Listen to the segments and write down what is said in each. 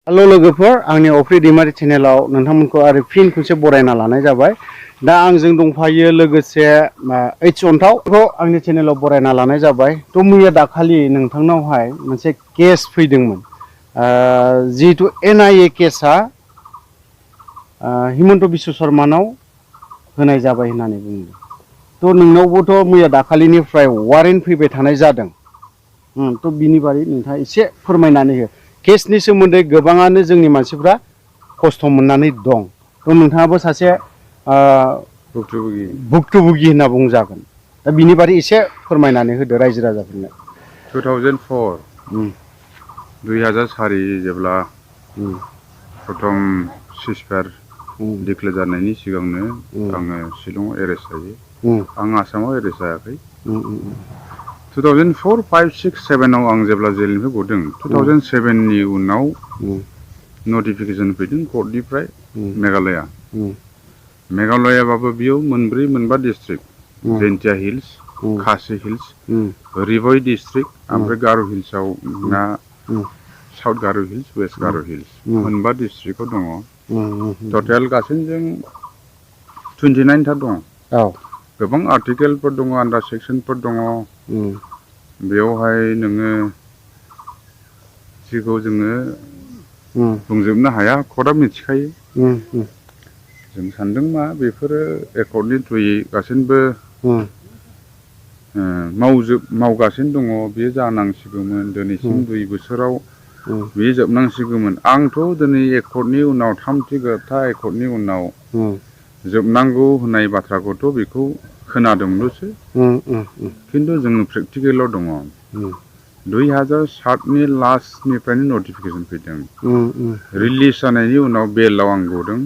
Hello लोगोफोर आंनि अफ्रि दैमारि चेनेलाव नोंथांमोनखौ आरो फिन खनसे बरायना लानाय जाबाय। दा आंजों दंफायो लोगोसे एच अन्थावखौ आंनि चेनेलाव बरायना लानाय जाबाय। थ' मैया दाखालि नोंथांनावहाय मोनसे केस फैदोंमोन, जिहेतु NIA केसआ हिमन्त बिश्व शर्मानाव होनाय जाबाय होननानै बुंदों। थ' नोंनावबोथ' मैया दाखालिनिफ्राय वारेन्ट फैबाय थानाय जादों। थ' बिनि बारै नोंथाङा एसे फोरमायनानै हो। केसनि सोमोन्दै गोबाङानो जोंनि मानसिफ्रा खस्थ' मोननानै दं। थ' नोंथाङाबो सासे भुक्तभोगि होनना बुंजागोन। दा बिनि बारै एसे फोरमायनानै होदो रायजो राजाफोरनो। 2004 जेब्ला प्रथम सिजफायार डिक्लेयार जानायनि सिगांनो आङो शिलंआव एरेस्ट जायो। आं आसामाव एरेस्ट जायाखै। 2004, 5, 6, 7 आव आं जेब्ला जेलनिफ्राय गदों, 2007 नि उनाव नटिफिकेसन फैदों कर्टनिफ्राय मेघालया। मेघालयाबाबो बेयाव मोनबा डिस्ट्रिक्ट, जेन्टिया हिल्स, खासि हिल्स, रिभय डिस्ट्रिक्ट, ओमफ्राय गार' हिल्सआव ना साउथ गार' हिल्स, वेस्ट गार' हिल्स, मोनबा डिस्ट्रिक्टआव दङ। टटेल गासैजों 29 था दङ। गोबां आर्टिकेलफोर दङ, आन्डार सेक्सनफोर दङ। बेयावहाय नोङो जिखौ जोङो बुंजोबनो हाया, कर्टआ मिथिखायो। जों सानदों मा बेफोरो एकर्डनि थ्रुयै गासैबो मावगासिनो दङ। बेयो जानांसिगौमोन दिनैसिम 2 बोसोराव बेयो जोबनांसिगौमोन। आंथ' दिनै एकर्डनि उनाव 3थि गोरोबथा एकर्डनि उनाव जोबनांगौ होननाय बाथ्राखौथ' बेखौ खोनादोंल'सो, खिन्थु जोङो प्रेक्टिकेलाव दङ। 2007 नि लास्टनिफ्रायनो नटिफिकेसन फैदों। रिलिज जानायनि उनाव बेलाव आं गदों।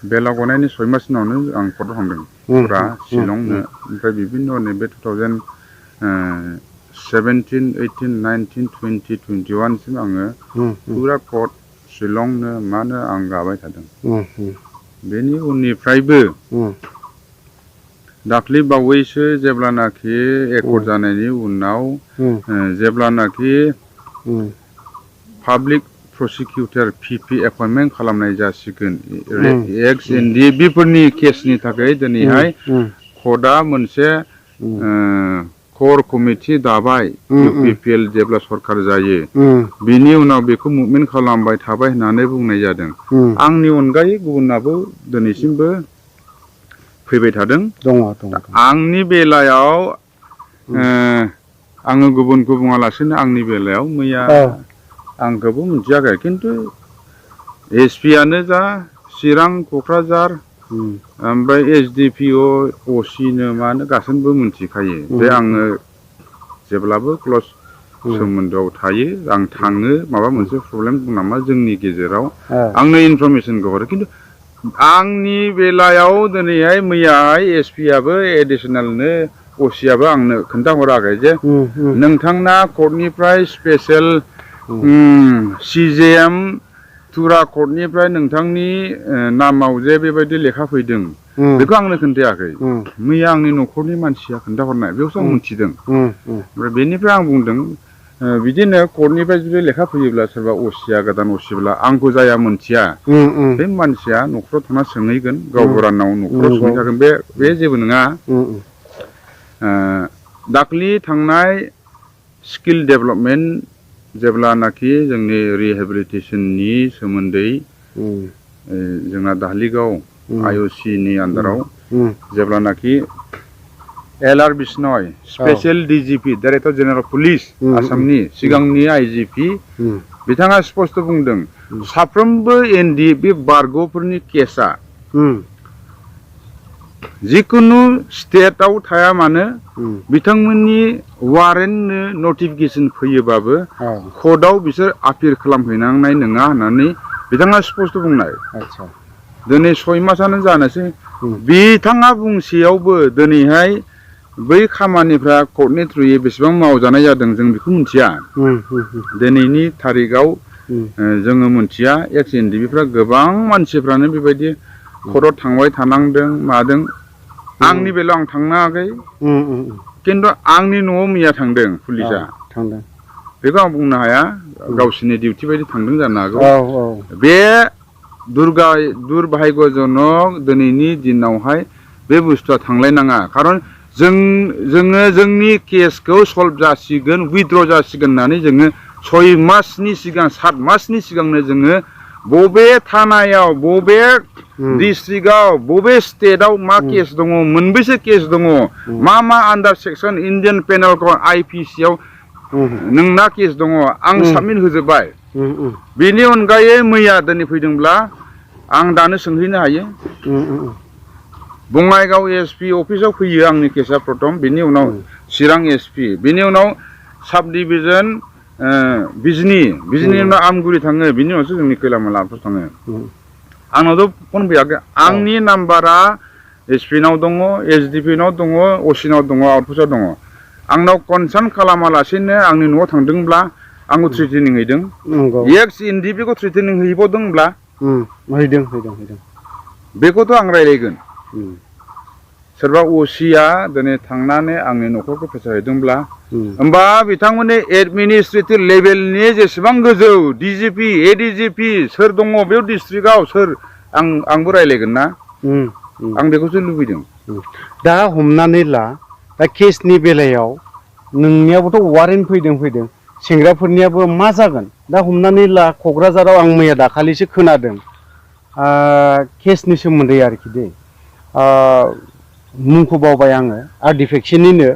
बेलाव गनायनि 6 मास उनावनो आं कर्टआव थांदों फुरा शिलंनो। ओमफ्राय बिभिन्न नैबे 2017, 18, 19, 20, 21 सिम आङो फुरा कर्ट शिलंनो मानो आं गाबाय थादों। बेनि उननिफ्रायबो दाख्लै बावैसो जेब्लानाखि एकर्ड जानायनि उनाव जेब्लानाखि पाब्लिक प्रसिकिउटर PP एपइन्टमेन्ट खालामनाय जासिगोन, एक्स NDA फोरनि केसनि थाखाय दिनैहाय कर्टआ मोनसे कर कमिटि दाबाय। UPPL जेब्ला सरकार जायो बिनि उनाव बेखौ मुभमेन्ट खालामबाय थाबाय होननानै बुंनाय जादों। आंनि अनगायै गुबुनाबो दिनैसिमबो फैबाय थादों। आंनि बेलायाव आङो गुबुनखौ बुङालासिनो आंनि बेलायाव मैया आंखौबो मिथियाखै, खिन्थु SP आनो जा, चिरां, क'क्राझार, ओमफ्राय SDPO, OC नो मानो गासैबो मिथिखायो जे आङो जेब्लाबो क्लस सोमोन्दोआव थायो। आं थाङो, माबा मोनसे प्रब्लेम दं नामा जोंनि गेजेराव आंनो इनफरमेसनखौ हरो। खिन्थु आंनि बेलायाव दिनैहाय मैयाहाय SP आबो एडिसनेलनो OC आबो आंनो खोन्थाहराखै जे नोंथांना कर्टनिफ्राय स्पेसियेल CJM तुरा कर्टनिफ्राय नोंथांनि नामाव जे बेबायदि लेखा फैदों, बेखौ आंनो खोन्थायाखै। मैया आंनि न'खरनि मानसिया खोन्थाहरनाय, बेयावसो आं मिथिदों। ओमफ्राय बेनिफ्राय आं बुंदों बिदिनो कर्टनिफ्राय जुदि लेखा फैयोब्ला सोरबा OC आ गोदान OC आंखौ जाया मोनथिया, बे मानसिया न'खराव थांना सोंहैगोन, गावबुरानाव न'खराव सोंहैखागोन। बे जेबो नङा। दाख्लि थांनाय स्किल डेभेलपमेन्ट जेब्लानाखि जोंनि रिहेबिलिटेसननि सोमोन्दै जोंना धालिगाव IOC नि आन्दाराव जेब्लानाखि LR बिश्नय special DGP director general police आसामनि सिगांनि IGP बिथाङा स्पष्ट बुंदों साफ्रोमबो NDA बारग'फोरनि केसआ जिकुनु स्टेटआव थाया मानो बिथांमोननि वारेन्टनो नटिफिकेसन फैयोबाबो कर्टआव बिसोर आपिल खालामहैनांनाय नङा होननानै बिथाङा स्पष्ट बुंनाय। दिनै 6 मासानो जानोसै, बिथाङा बुंसेयावबो दिनैहाय बै खामानिफ्रा कर्टनि थ्रुयै बेसेबां मावजानाय जादों जों बेखौ मिथिया। दिनैनि थारिखआव जोङो मिथिया। एक्स NDBफ्रा गोबां मानसिफ्रानो बेबायदि कर्टआव थांबाय थानांदों मादों। आंनि बेलायाव आं थांनाङाखै, खिन्थु आंनि न'आव मैया थांदों पुलिसा। बेखौ आं बुंनो हाया गावसोरनि डिउटि बायदि थांदों जानो हागौ औ औ बे दुर्भाग्यजनक दिनैनि दिनावहाय बे बुस्थुआ थांलायनाङा खारन जोङो जोंनि केसखौ सल्भ जासिगोन उइथड्र जासिगोन होननानै जोङो 6 मासनि सिगां 7 मासनि सिगांनो जोङो बबे थानायाव बबे डिस्ट्रिक्टआव बबे स्टेटआव मा केस दङ मोनबेसे केस दङ मा आन्डार section Indian penal code IPC आव नोंना केस दङ आं साबमिट होजोबबाय बेनि अनगायै मैया दिनै फैदोंब्ला आं दानो सोंहैनो हायो बङाइगाव SP अफिसाव फैयो आंनि केसा प्रथम बेनि उनाव चिरां SP बेनि उनाव साब डिभिजन बिजनि उनाव आमगुरि थाङो बिनि उनावसो जोंनि खैलामैलाफोर थाङो आंनावथ' फन फैयाखै आंनि नाम्बारा SP नाव दङ SDP नाव दङ OC नाव दङ आउटपस्टआव दङ आंनाव कनसार्न खालामालासेनो आंनि न'आव थांदोंब्ला आंखौ थ्रेटेनिं हैदों एक्स NDP खौ थ्रेटेनिं हैबावदोंब्ला हैदों बेखौथ' आं रायलायगोन सोरबा OCआ दिनै थांनानै आंनि न'खरखौ फेसारहैदोंब्ला होमबा बिथांमोननि एडमिनिस्ट्रेटिभ लेभेलनि जेसेबां गोजौ DGP ADGP सोर दङ बेयाव डिस्ट्रिक्टआव सोर आंबो रायलायगोन ना आं बेखौसो लुबैदों दा हमनानै ला दा केसनि बेलायाव नोंनियाबोथ' वारेन्ट फैदों सेंग्राफोरनियाबो मा जागोन दा हमनानै ला क'क्राझाराव आं मैया दाखालिसो खोनादों केसनि सोमोन्दै आरोखि दे मुंखौ बावबाय आङो आर्टिफेक्सननिनो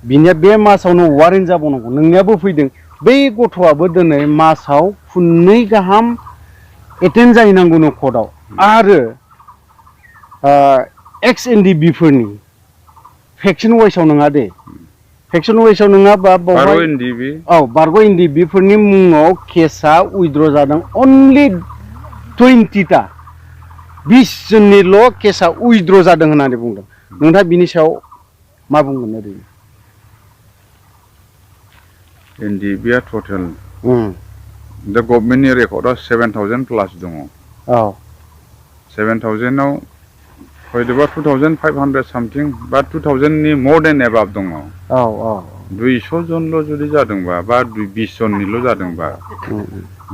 बिनिया बे मासावनो वारेन्ट जाबावनांगौ नोंनियाबो फैदों बै गथ'आबो दिनै मासाव 2 गाहाम एटेन्ड जाहैनांगौनो कर्टआव आरो एक्स NDP फोरनि फेक्सन वाइसआव नङा दे फेक्सन वाइसआव नङाबा बावहाय बारग' NDP फोरनि मुङाव केसा उइथड्र जादों अनलि 20टा 20 जननिल' केसा उइथड्र जादों होननानै बुंदों नोंथाङा बिनि सायाव मा बुंगोन ओरैनो NDPआ टटेल दा गभर्नमेन्टनि रेकर्डआव 7,000 प्लास दङ 7,000आव हयतोबा 2,500 सामथिं बा 2,000नि मर देन एबाभ दङ 200 जनल' जुदि जादोंबा बा 20 जननिल' जादोंबा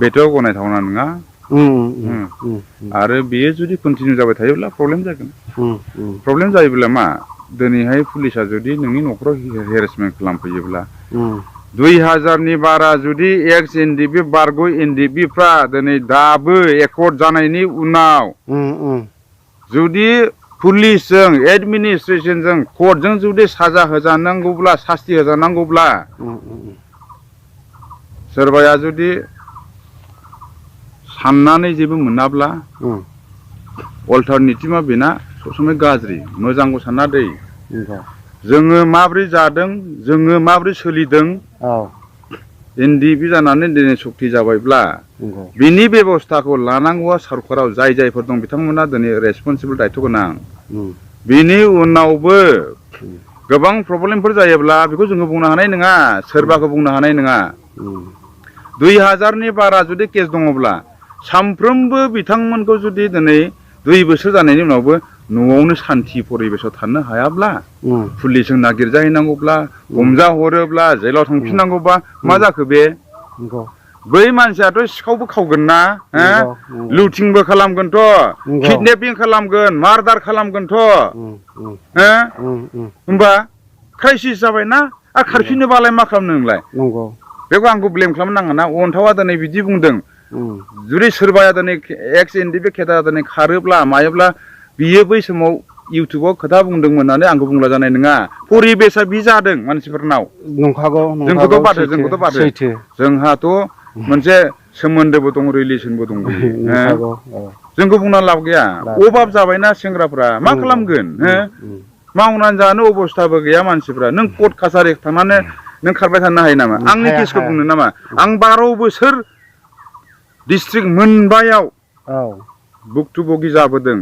बेथ' गनायथावना नङा आरो बेयो जुदि कन्टिनिउ जाबाय थायोब्ला प्रब्लेम जागोन प्रब्लेम जायोब्ला मा दिनैहाय पुलिसा जुदि नोंनि न'खराव हेरेसमेन्ट खालामफैयोब्ला 2,000नि बारा जुदि एक्स NDP बारग' NDPफ्रा दिनै दाबो एकर्ड जानायनि उनाव जुदि पुलिसजों एडमिनिस्ट्रेसनजों कर्टजों जुदि साजा होजानांगौब्ला सास्ति होजानांगौब्ला सोरबाया जुदि साननानै जेबो मोनाब्ला अल्टारनेटिभआ बेना सबसमाय गाज्रि मोजांखौ सानना दै जोङो माब्रै जादों जोङो माब्रै सोलिदों NDP जानानै दिनै सक्ति जाबायब्ला बिनि बेबस्थाखौ लानांगौआ सरकाराव जायफोर दं बिथांमोना दिनै रेसपन्सिबल दायथ' गोनां बिनि उनावबो गोबां प्रब्लेमफोर जायोब्ला बेखौ जोङो बुंनो हानाय नङा सोरबाखौ बुंनो हानाय नङा 2,000नि बारा जुदि केस दङब्ला सामफ्रोमबो बिथांमोनखौ जुदि दिनै 2 बोसोर जानायनि उनावबो न'आवनो सान्थि परिबेसाव थानो हायाब्ला पुलिसजों नागिरजाहैनांगौब्ला हमजा हरोब्ला जेलाव थांफिननांगौबा मा जाखो बे बै मानसियाथ' सिखावबो खावगोन ना लुटिंबो खालामगोनथ' किडनेपिं खालामगोन मार्डार खालामगोनथ' होमबा क्राइसिस जाबायना आरो खारफिनोबालाय मा खालामनो नोंलाय बेखौ आंखौ ब्लेम खालामनो नाङा ना अन्थावा दिनै बिदि बुंदों जुदि सोरबाया दिनै एक्स NDP खेदा दिनै खारोब्ला मायोब्ला बियो बै समाव इउटुबाव खोथा बुंदोंमोन होननानै आंखौ बुंला जानाय नङा परिबेसा बि जादों मानसिफोरनाव जोंखौथ' बाथो जोंहाथ' मोनसे सोमोन्दोबो दं रिलेसनबो दं जोंखौ बुंना लाब गैया अभाब जाबायना सेंग्राफ्रा मा खालामगोन मावनानै जानो अबस्थाबो गैया मानसिफ्रा नों कर्ट कासारि थांनानै नों खारबाय थानो हायो नामा आंनि केसखौ बुंनो नामा आं 12 बोसोर डिस्ट्रिक्ट मोनबायाव भुक्तभोगि जाबोदों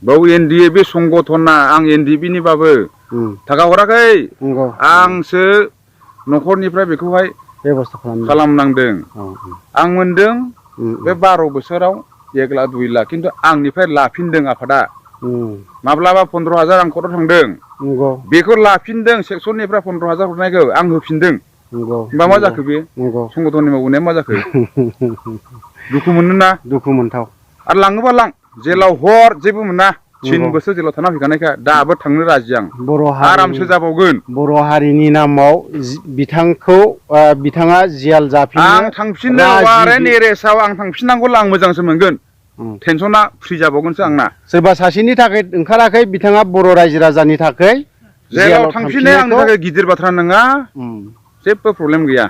बाव NDP संगठना आं NDPनिबाबो थाखा हराखै आंसो न'खरनिफ्राय बेखौहाय बेबस्था खालामनांदों आं मोनदों बे 12 बोसोराव 1 लाख 2 लाख खिन्थु आंनिफ्राय लाफिनदों आफादा माब्लाबा 15,000 आं कर्टआव थांदों बेखौ लाफिनदों सेक्सननिफ्राय 15,000 हरनायखौ आं होफिनदों नंगौ होमबा मा जाखो बे नंगौ संगठननि मावनाया मा जाखो दुखु मोनोना दुखु मोनथाव आरो लाङोबा लां जेलाव हर जेबो मोना 3 बोसोर जेलाव थाना फैखानायखा दाबो थांनो राजि आं आरामसो जाबावगोन बर' हारिनि नामाव बिथांखौ बिथाङा जियाल जाफिनो आं थांफिननो वारेन्ट एरेस्टआव आं थांफिननांगौला आं मोजांसो मोनगोन टेनसना फ्रि जाबावगोनसो आंना सोरबा सासेनि थाखाय ओंखाराखै बिथाङा बर' रायजो राजानि थाखाय जेलाव थांफिननाया आंनि थाखाय गिदिर बाथ्रा नङा जेबो प्रब्लेम गैया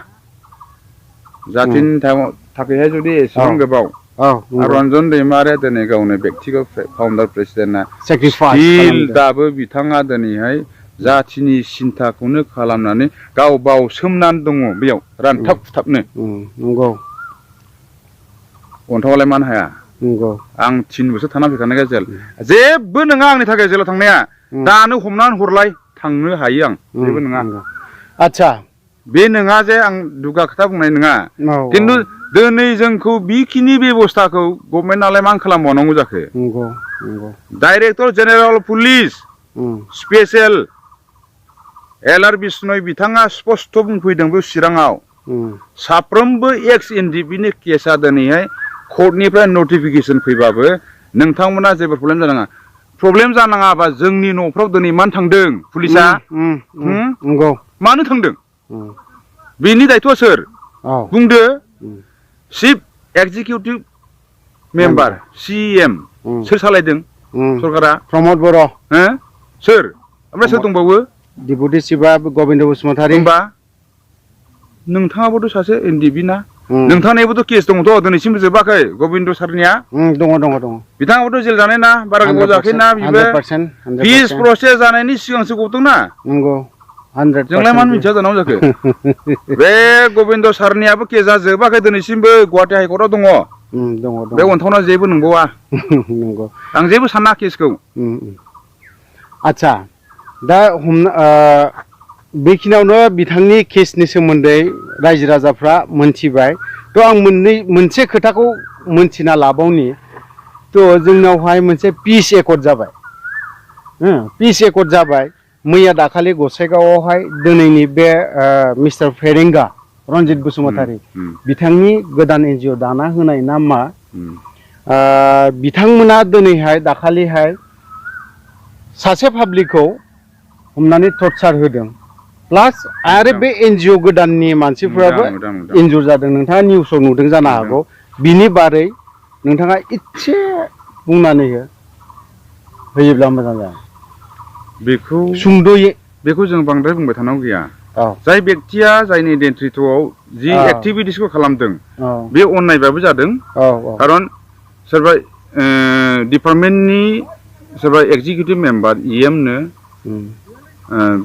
जातिनि थाखायहाय जुदि एसेबां गोबाव रन्जन दैमारिया दिनै गावनि बेक्तिगत फाउन्डार प्रेसिडेन्टआ स्टिल दाबो बिथाङा दिनैहाय जातिनि सिन्थाखौनो खालामनानै गाव बावसोमनानै दङ बेयाव रानथाब खुथाबनो नंगौ अन्थावालाय मानो हाया नंगौ आं 3 बोसोर थाना फैखानायखाय जेल जेबो नङा आंनि थाखाय जेलाव थांनाया दानो हमनानै हरलाय थांनो हायो आं जेबो नङा आच्छा बे नङा जे आं दुगा खोथा बुंनाय नङा खिन्थु दिनै जोंखौ बेखिनि बेबस्थाखौ गभर्नमेन्टआलाय मा खालामबावनांगौ जाखो नंगौ नंगौ director general police special LR. बिश्नय बिथाङा स्पष्ट बुंफैदों बे चिराङाव साफ्रोमबो एक्स एनडिपिनि केसआ दिनैहाय कर्टनिफ्राय नटिफिकेसन फैबाबो नोंथांमोना जेबो प्रब्लेम जानाङाबा जोंनि न'फ्राव दिनै मानो थांदों पुलिसा नंगौ मानो थांदों बेनि दायथ'आ सोर बुंदो चिफ एक्जिकिउटिभ मेम्बार CEM सोर सालायदों सरकारा प्रमद बर' सोर ओमफ्राय सोर दंबावो डिपुटि चिफआ गबिन्द बसुमतारी होमबा नोंथाङाबोथ' सासे एनडिपि ना नोंथांनियाबोथ' केस दङथ' दिनैसिमबो जोबाखै गबिन्द सारनिया दङ दङ दङ बिथाङाबोथ' जेल जानाय ना बारा गोबाव जायाखैना बिबो पिस प्रसेस जानायनि सिगांसो गदोंना नंगौ 100% जोंलाय मानो मिथिया जानांगौ जाखो बे गबिन्द सारनियाबो केसा जोबाखै दिनैसिमबो गुवाहाटि हाइकर्टआव दङ बे अन्थावना जेबो नंबावा नंगौ आं जेबो साना केसखौ आच्छा दा बेखिनियावनो बिथांनि केसनि सोमोन्दै रायजो राजाफ्रा मोनथिबाय थ' आं मोनसे खोथाखौ मोनथिना लाबावनि थ' जोंनावहाय मोनसे पिस एकर्ड जाबाय पिस एकर्ड जाबाय मैया दाखालि गसाइगावआवहाय दिनैनि बे मिस्टार फेरेंगा रन्जित बसुमतारी बिथांनि गोदान NGO दाना होनाय नामा बिथांमोना दिनैहाय दाखालिहाय सासे पाब्लिकखौ हमनानै टर्चार होदों प्लास आरो बे NGO गोदाननि मानसिफोराबो इनजुर जादों नोंथाङा निउसाव नुदों जानो हागौ बिनि बारै नोंथाङा इसे बुंनानै होयोब्ला मोजां जागोन बेखौ सुंद'यै बेखौ जों बांद्राय बुंबाय थानांगौ गैया जाय बेक्तिया जायनि नेतृत्वआव जि एक्टिभिटिसखौ खालामदों बे अननायबाबो जादों खारन सोरबा डिपार्टमेन्टनि सोरबा एक्जिकिउटिभ मेम्बार EM नो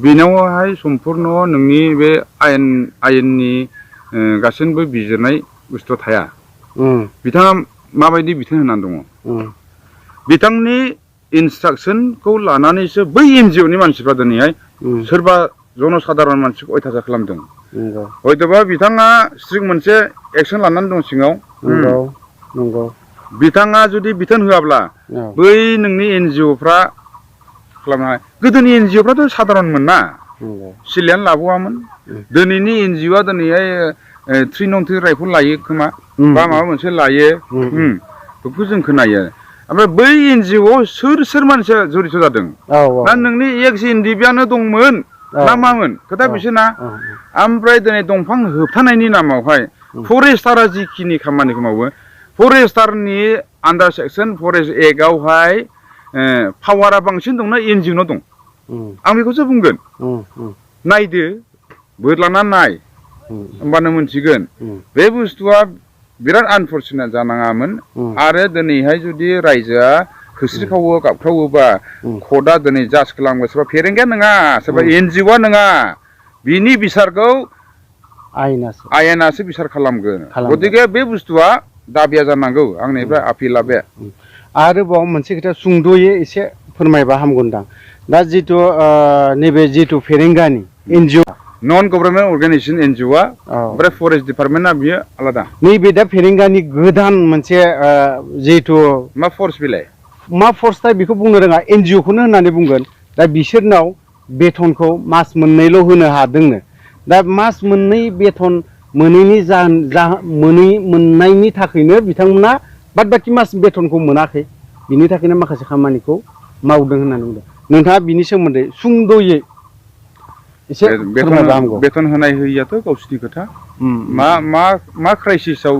बिनावहाय सम्पुर्ण नोंनि बे आयेननि गासैबो बिजिरनाय बुस्थु थाया बिथाङा माबायदि बिथोन होनानै दङ बिथांनि इन्सट्राक्सनखौ लानानैसो बै NGOनि मानसिफ्रा दिनैहाय सोरबा जनसाधारन मानसिखौ अयथासार खालामदों हयतोबा बिथाङा स्ट्रिक्ट मोनसे एक्सन लानानै दं सिङाव बिथाङा जुदि बिथोन होआब्ला बै नोंनि NGOफ्रा खालामनो हाया गोदोनि NGOफ्राथ' साधारनमोन ना सिलायानो लाबावामोन दिनैनि NGOआ दिनैहाय 3 नं 3 राइफल लायो खोमा बा माबा मोनसे लायो बेखौ जों खोनायो ओमफ्राय बै NGOआव सोर मानसिया जड़ित जादों ना नोंनि एक्स एनडिपिआनो दंमोन ना मामोन खोथा बिसोरना ओमफ्राय दिनै दंफां होबथानायनि नामावहाय फरेस्टारा जिखिनि खामानिखौ मावो फरेस्टारनि आन्डार सेक्सन फरेस्ट एक्टआवहाय पावारा बांसिन दंना NGOनाव दं आं बेखौसो बुंगोन नायदो बोदलाना नाय होमबानो मोनथिगोन बे बुस्थुआ बिराद आनफरचुनेट जानाङामोन आरो दिनैहाय जुदि रायजोआ होस्रिखावो गाबख्रावोबा कर्टआ दिनै जाज खालामो सोरबा फेरेंगाया नङा सोरबा NGOआ नङा बिनि बिसारखौ आयेनासो बिसार खालामगोन गतिके बे बुस्थुआ दाबिया जानांगौ आंनिफ्राय आपिला बे आरोबाव मोनसे खोथा सुंद'यै एसे फोरमायबा हामगोनदां दा जिथु नैबे जिथु फेरेंगानि NGO नन गभर्नमेन्ट अर्गानाइजेसन NGOआ ओमफ्राय फरेस्ट डिपार्टमेन्टआ बियो आलादा नैबे दा फेरेंगानि गोदान मोनसे जिथु मा फर्स बिलाय मा फर्स थाय बेखौ बुंनो रोङा NGOखौनो होननानै बुंगोन दा बिसोरनाव बेथनखौ मास मोननैल' होनो हादोंनो दा मास मोननै बेथन मोननायनि थाखायनो बिथांमोना बाद बाखि मास बेथनखौ मोनाखै बिनि थाखायनो माखासे खामानिखौ मावदों होननानै बुंदों नोंथाङा बिनि सोमोन्दै सुंद'यै एसे फोरमायबा हामगौ बेथन होनाय होयियाथ' गावसिनि खोथा मा क्राइसिसआव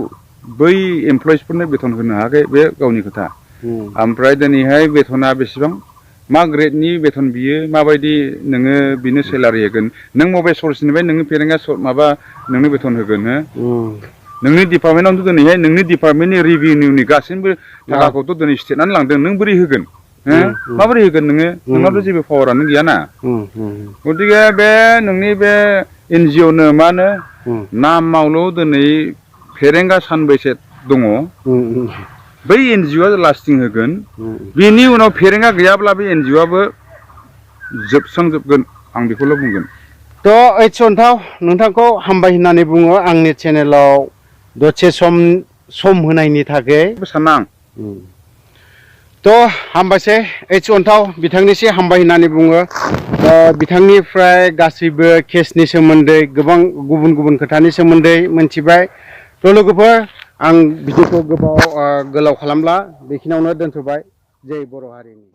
बै एमप्लयिसफोरनो बेथन होनो हायाखै बे गावनि खोथा ओमफ्राय दिनैहाय बेथना बेसेबां मा ग्रेडनि बेथन बियो माबायदि नोङो बिनो सेलारि होगोन नों मबे सर्सनिफ्राय नोङो फेरेंगा माबा नोंनो बेथन होगोन हो नोंनि डिपार्टमेन्टआवथ' दिनैहाय नोंनि डिपार्टमेन्टनि रिभिनिउनि गासैबो थाखाखौथ' दिनै स्टेटआनो लांदों नों बोरै होगोन माबोरै होगोन नोङो नोंनावथ' जेबो पावारानो गैयाना गतिके बे नोंनि बे NGO नो मा होनो नामावल' दिनै फेरेंगा सानबैसे दङ बै NGO आ लास्टिं होगोन बेनि उनाव फेरेंगा गैयाब्ला बे NGO आबो जोबस्रांजोबगोन आं बेखौल' बुंगोन थ' ओइस अनथाव नोंथांखौ हामबाय होननानै बुङो आंनि चेनेलाव दसे सम होनायनि थाखाय साना आं थ' हामबायसै ओइस अनथाव बिथांनिसि हामबाय होननानै बुङो बिथांनिफ्राय गासैबो केसनि सोमोन्दै गोबां गुबुन गुबुन खोथानि सोमोन्दै मोनथिबाय थ' लोगोफोर आं भिडिअखौ गोलाव खालामला बेखिनियावनो दोनथ'बाय जै बर' हारिनि